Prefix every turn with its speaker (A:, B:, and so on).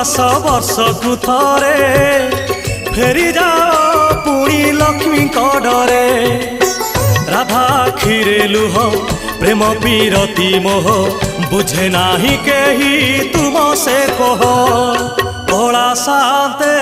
A: मास वर्षकु थरे फेरी जाओ पुणी लक्ष्मी डरे राधा आखिरे लुह प्रेम पीरती मोह बुझे नाही केही तुम से कह कला साते